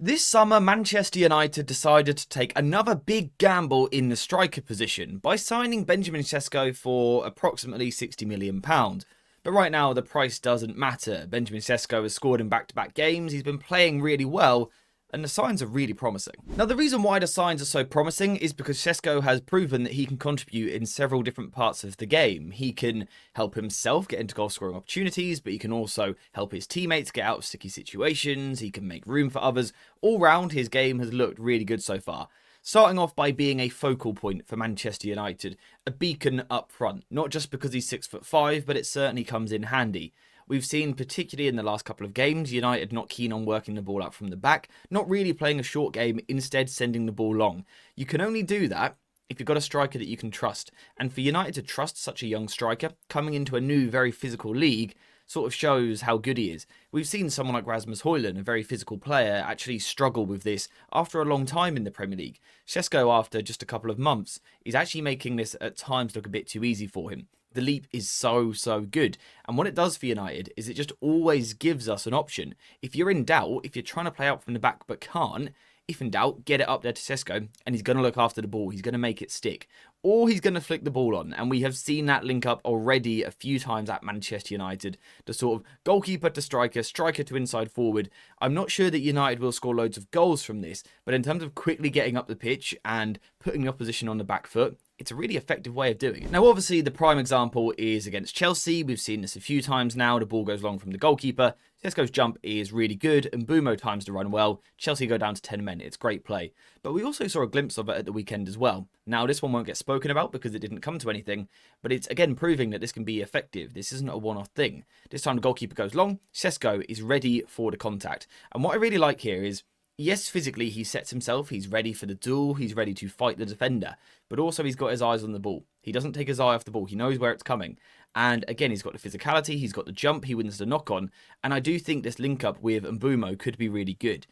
This summer, Manchester United decided to take another big gamble in the striker position by signing Benjamin Sesko for approximately £60 million. But right now, the price doesn't matter. Benjamin Sesko has scored in back-to-back games, he's been playing really well, and the signs are really promising. Now, the reason why the signs are so promising is because Sesko has proven that he can contribute in several different parts of the game. He can help himself get into goal-scoring opportunities, but he can also help his teammates get out of sticky situations. He can make room for others. All round, his game has looked really good so far. Starting off by being a focal point for Manchester United, a beacon up front, not just because he's 6'5", but it certainly comes in handy. We've seen, particularly in the last couple of games, United not keen on working the ball out from the back, not really playing a short game, instead sending the ball long. You can only do that if you've got a striker that you can trust. And for United to trust such a young striker, coming into a new, very physical league, sort of shows how good he is. We've seen someone like Rasmus Højlund, a very physical player, actually struggle with this after a long time in the Premier League. Sesko, after just a couple of months, is actually making this at times look a bit too easy for him. The leap is so good. And what it does for United is it just always gives us an option. If you're in doubt, if you're trying to play out from the back but can't, if in doubt, get it up there to Sesko, and he's going to look after the ball. He's going to make it stick. Or he's going to flick the ball on. And we have seen that link up already a few times at Manchester United. The sort of goalkeeper to striker, striker to inside forward. I'm not sure that United will score loads of goals from this, but in terms of quickly getting up the pitch and putting the opposition on the back foot, it's a really effective way of doing it. Now, obviously, the prime example is against Chelsea. We've seen this a few times now. The ball goes long from the goalkeeper. Sesko's jump is really good, and Mbeumo times the run well. Chelsea go down to 10 men. It's great play. But we also saw a glimpse of it at the weekend as well. Now, this one won't get spoken about because it didn't come to anything, but it's again proving that this can be effective. This isn't a one-off thing. This time the goalkeeper goes long. Sesko is ready for the contact. And what I really like here is, yes, physically he sets himself, he's ready for the duel, he's ready to fight the defender, but also he's got his eyes on the ball. He doesn't take his eye off the ball, he knows where it's coming. And again, he's got the physicality, he's got the jump, he wins the knock-on, and I do think this link-up with Mbeumo could be really good.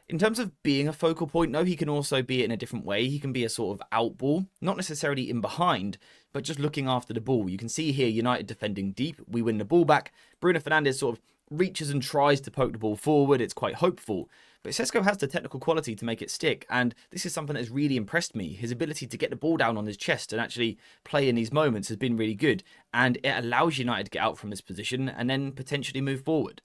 In terms of being a focal point, no, he can also be it in a different way. He can be a sort of out ball, not necessarily in behind, but just looking after the ball. You can see here United defending deep, we win the ball back. Bruno Fernandes sort of reaches and tries to poke the ball forward, it's quite hopeful. But Sesko has the technical quality to make it stick, and this is something that has really impressed me. His ability to get the ball down on his chest and actually play in these moments has been really good, and it allows United to get out from this position and then potentially move forward.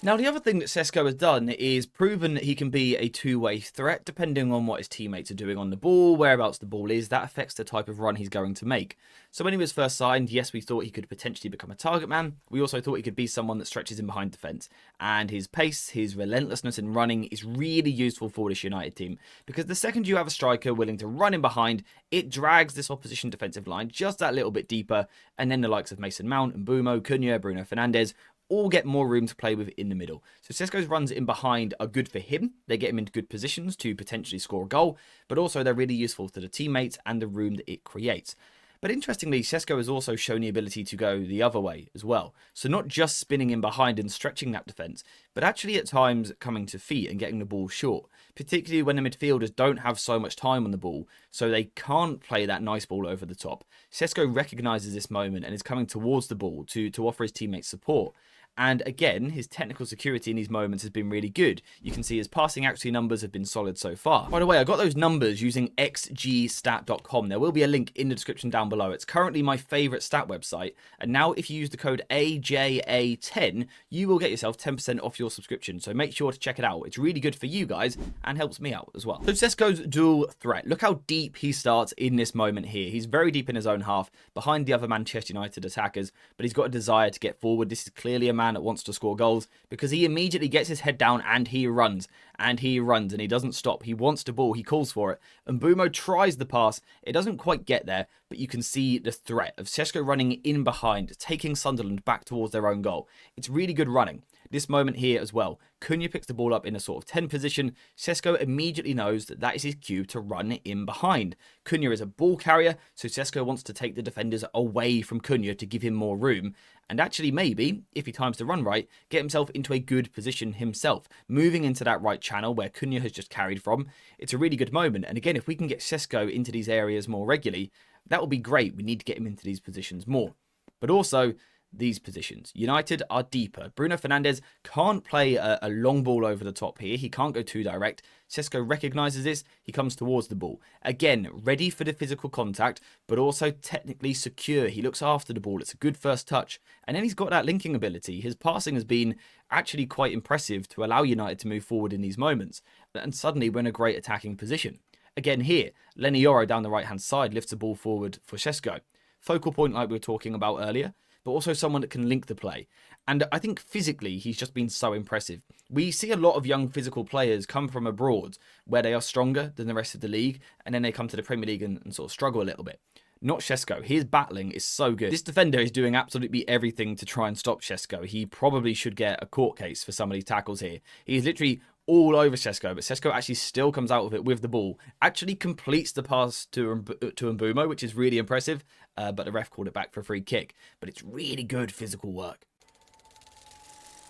Now, the other thing that Sesko has done is proven that he can be a two-way threat, depending on what his teammates are doing on the ball, whereabouts the ball is. That affects the type of run he's going to make. So when he was first signed, yes, we thought he could potentially become a target man. We also thought he could be someone that stretches in behind defence. And his pace, his relentlessness in running is really useful for this United team. Because the second you have a striker willing to run in behind, it drags this opposition defensive line just that little bit deeper. And then the likes of Mason Mount, Mbeumo, Cunha, Bruno Fernandes all get more room to play with in the middle. So Sesko's runs in behind are good for him. They get him into good positions to potentially score a goal, but also they're really useful to the teammates and the room that it creates. But interestingly, Sesko has also shown the ability to go the other way as well. So not just spinning in behind and stretching that defence, but actually at times coming to feet and getting the ball short, particularly when the midfielders don't have so much time on the ball, so they can't play that nice ball over the top. Sesko recognises this moment and is coming towards the ball to offer his teammates support. And again, his technical security in these moments has been really good. You can see his passing accuracy numbers have been solid so far. By the way, I got those numbers using xgstat.com. There will be a link in the description down below. It's currently my favourite stat website. And now if you use the code AJA10, you will get yourself 10% off your subscription. So make sure to check it out. It's really good for you guys and helps me out as well. So Sesko's dual threat. Look how deep he starts in this moment here. He's very deep in his own half, behind the other Manchester United attackers, but he's got a desire to get forward. This is clearly a man that wants to score goals because he immediately gets his head down and he runs and he doesn't stop. He wants the ball, he calls for it, and Mbeumo tries the pass. It doesn't quite get there, but you can see the threat of Sesko running in behind, taking Sunderland back towards their own goal. It's really good running. This moment here as well, Cunha picks the ball up in a sort of 10 position. Sesko immediately knows that that is his cue to run in behind. Cunha is a ball carrier, so Sesko wants to take the defenders away from Cunha to give him more room. And actually maybe, if he times to run right, get himself into a good position himself, moving into that right channel where Cunha has just carried from. It's a really good moment. And again, if we can get Sesko into these areas more regularly, that will be great. We need to get him into these positions more. But also, these positions. United are deeper. Bruno Fernandes can't play a long ball over the top here. He can't go too direct. Sesko recognises this. He comes towards the ball. Again, ready for the physical contact, but also technically secure. He looks after the ball. It's a good first touch. And then he's got that linking ability. His passing has been actually quite impressive to allow United to move forward in these moments. And suddenly we're in a great attacking position. Again here, Lenny Yoro down the right-hand side lifts the ball forward for Sesko. Focal point like we were talking about earlier, but also someone that can link the play. And I think physically, he's just been so impressive. We see a lot of young physical players come from abroad where they are stronger than the rest of the league, and then they come to the Premier League and sort of struggle a little bit. Not Sesko. His battling is so good. This defender is doing absolutely everything to try and stop Sesko. He probably should get a court case for some of these tackles here. He's literally all over Sesko, but Sesko actually still comes out of it with the ball. Actually completes the pass to Mbumo, which is really impressive, but the ref called it back for a free kick. But it's really good physical work.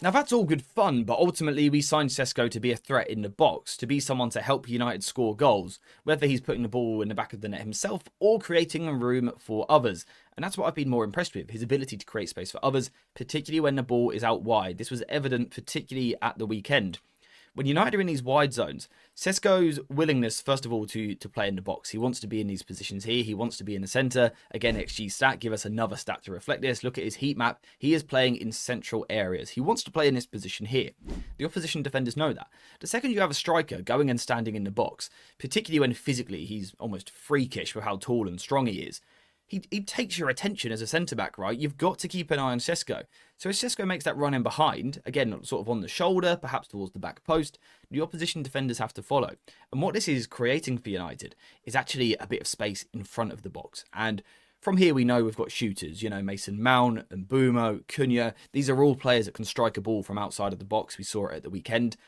Now that's all good fun, but ultimately we signed Sesko to be a threat in the box, to be someone to help United score goals, whether he's putting the ball in the back of the net himself or creating a room for others. And that's what I've been more impressed with, his ability to create space for others, particularly when the ball is out wide. This was evident particularly at the weekend. When United are in these wide zones, Sesko's willingness, first of all, to play in the box. He wants to be in these positions here. He wants to be in the centre. Again, XG stat, give us another stat to reflect this. Look at his heat map. He is playing in central areas. He wants to play in this position here. The opposition defenders know that. The second you have a striker going and standing in the box, particularly when physically he's almost freakish with how tall and strong he is, he takes your attention as a centre-back, right? You've got to keep an eye on Sesko. So if Sesko makes that run in behind, again, sort of on the shoulder, perhaps towards the back post, the opposition defenders have to follow. And what this is creating for United is actually a bit of space in front of the box. And from here, we know we've got shooters, you know, Mason Mount and Mbumo, Cunha. These are all players that can strike a ball from outside of the box. We saw it at the weekend.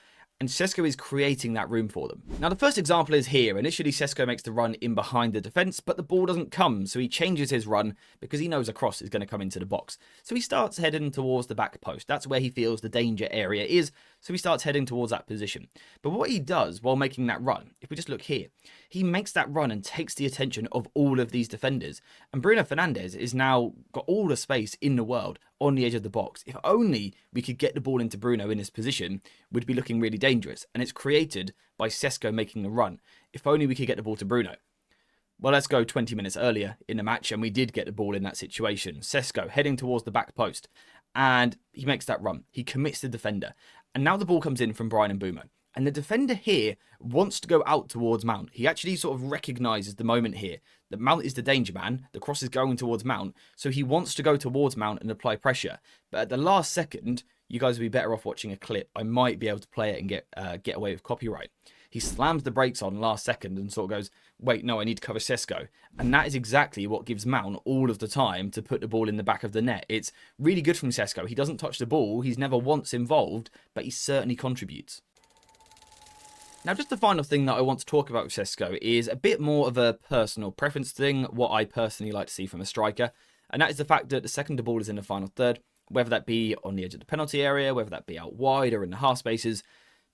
And Sesko is creating that room for them. Now, the first example is here. Initially, Sesko makes the run in behind the defence, but the ball doesn't come, so he changes his run because he knows a cross is going to come into the box. So he starts heading towards the back post. That's where he feels the danger area is, so he starts heading towards that position. But what he does while making that run, if we just look here, he makes that run and takes the attention of all of these defenders. And Bruno Fernandes is now got all the space in the world on the edge of the box. If only we could get the ball into Bruno in this position, we'd be looking really dangerous. And it's created by Sesko making the run. If only we could get the ball to Bruno. Well, let's go 20 minutes earlier in the match, and we did get the ball in that situation. Sesko heading towards the back post, and he makes that run. He commits the defender. And now the ball comes in from Bryan Mbumo. And the defender here wants to go out towards Mount. He actually sort of recognises the moment here that Mount is the danger man. The cross is going towards Mount. So he wants to go towards Mount and apply pressure. But at the last second, you guys would be better off watching a clip. I might be able to play it and get away with copyright. He slams the brakes on last second and sort of goes, wait, no, I need to cover Sesko. And that is exactly what gives Mount all of the time to put the ball in the back of the net. It's really good from Sesko. He doesn't touch the ball. He's never once involved, but he certainly contributes. Now, just the final thing that I want to talk about with Sesko is a bit more of a personal preference thing, what I personally like to see from a striker. And that is the fact that the second the ball is in the final third, whether that be on the edge of the penalty area, whether that be out wide or in the half spaces,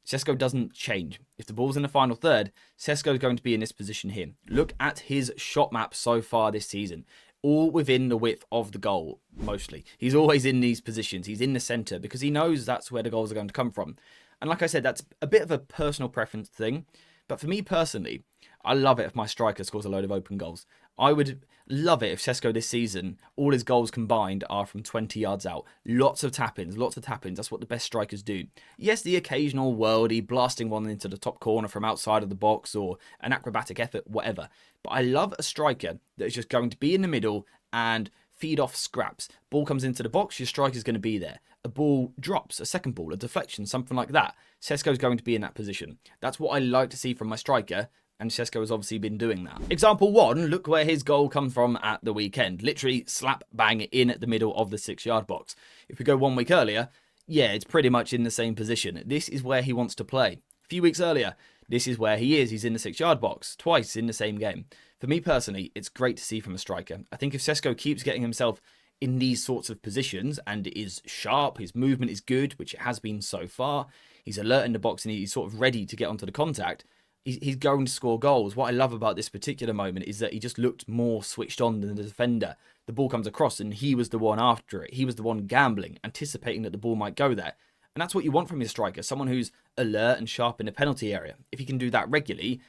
Sesko doesn't change. If the ball's in the final third, Sesko is going to be in this position here. Look at his shot map so far this season. All within the width of the goal, mostly. He's always in these positions. He's in the centre because he knows that's where the goals are going to come from. And like I said, that's a bit of a personal preference thing. But for me personally, I love it if my striker scores a load of open goals. I would love it if Sesko this season, all his goals combined are from 20 yards out. Lots of tap-ins, lots of tap-ins. That's what the best strikers do. Yes, the occasional worldie, blasting one into the top corner from outside of the box or an acrobatic effort, whatever. But I love a striker that is just going to be in the middle and feed off scraps. Ball comes into the box, your striker's going to be there. A ball drops, a second ball, a deflection, something like that. Sesko's going to be in that position. That's what I like to see from my striker, and Sesko has obviously been doing that. Example 1, look where his goal comes from at the weekend. Literally slap bang in at the middle of the 6-yard box. If we go 1 week earlier, yeah, it's pretty much in the same position. This is where he wants to play. A few weeks earlier, this is where he is. He's in the 6-yard box, twice in the same game. For me personally, it's great to see from a striker. I think if Sesko keeps getting himself in these sorts of positions and is sharp, his movement is good, which it has been so far, he's alert in the box and he's sort of ready to get onto the contact, he's going to score goals. What I love about this particular moment is that he just looked more switched on than the defender. The ball comes across and he was the one after it. He was the one gambling, anticipating that the ball might go there. And that's what you want from your striker, someone who's alert and sharp in the penalty area. If he can do that regularly,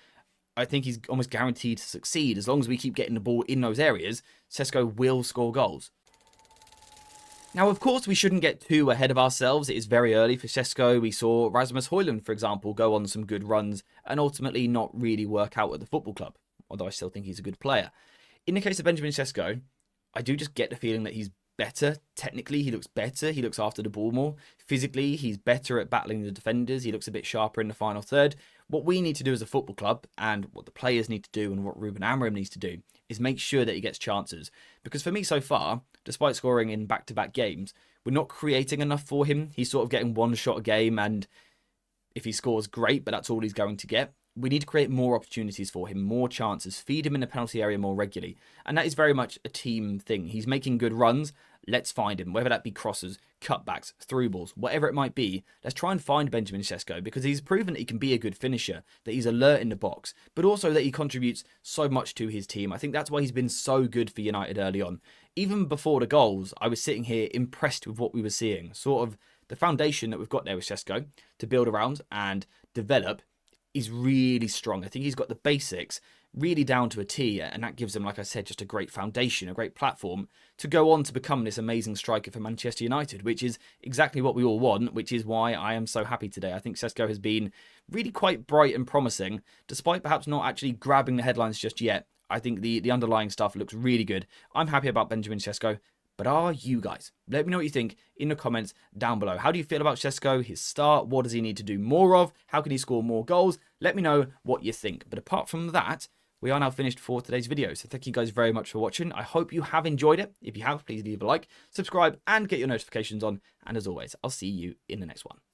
I think he's almost guaranteed to succeed. As long as we keep getting the ball in those areas, Sesko will score goals. Now, of course, we shouldn't get too ahead of ourselves. It is very early for Sesko. We saw Rasmus Højlund, for example, go on some good runs and ultimately not really work out at the football club, although I still think he's a good player. In the case of Benjamin Sesko, I do just get the feeling that he's better. Technically, he looks better. He looks after the ball more. Physically, he's better at battling the defenders. He looks a bit sharper in the final third. What we need to do as a football club, and what the players need to do, and what Ruben Amorim needs to do, is make sure that he gets chances. Because for me so far, despite scoring in back-to-back games, we're not creating enough for him. He's sort of getting one shot a game, and if he scores, great, but that's all he's going to get. We need to create more opportunities for him, more chances, feed him in the penalty area more regularly. And that is very much a team thing. He's making good runs. Let's find him, whether that be crosses, cutbacks, through balls, whatever it might be. Let's try and find Benjamin Sesko, because he's proven that he can be a good finisher, that he's alert in the box, but also that he contributes so much to his team. I think that's why he's been so good for United early on. Even before the goals, I was sitting here impressed with what we were seeing. Sort of the foundation that we've got there with Sesko to build around and develop is really strong. I think he's got the basics really down to a T, and that gives him, like I said, just a great foundation, a great platform to go on to become this amazing striker for Manchester United, which is exactly what we all want, which is why I am so happy today. I think Sesko has been really quite bright and promising, despite perhaps not actually grabbing the headlines just yet. I think the underlying stuff looks really good. I'm happy about Benjamin Sesko. But are you guys? Let me know what you think in the comments down below. How do you feel about Sesko, his start? What does he need to do more of? How can he score more goals? Let me know what you think. But apart from that, we are now finished for today's video. So thank you guys very much for watching. I hope you have enjoyed it. If you have, please leave a like, subscribe, and get your notifications on. And as always, I'll see you in the next one.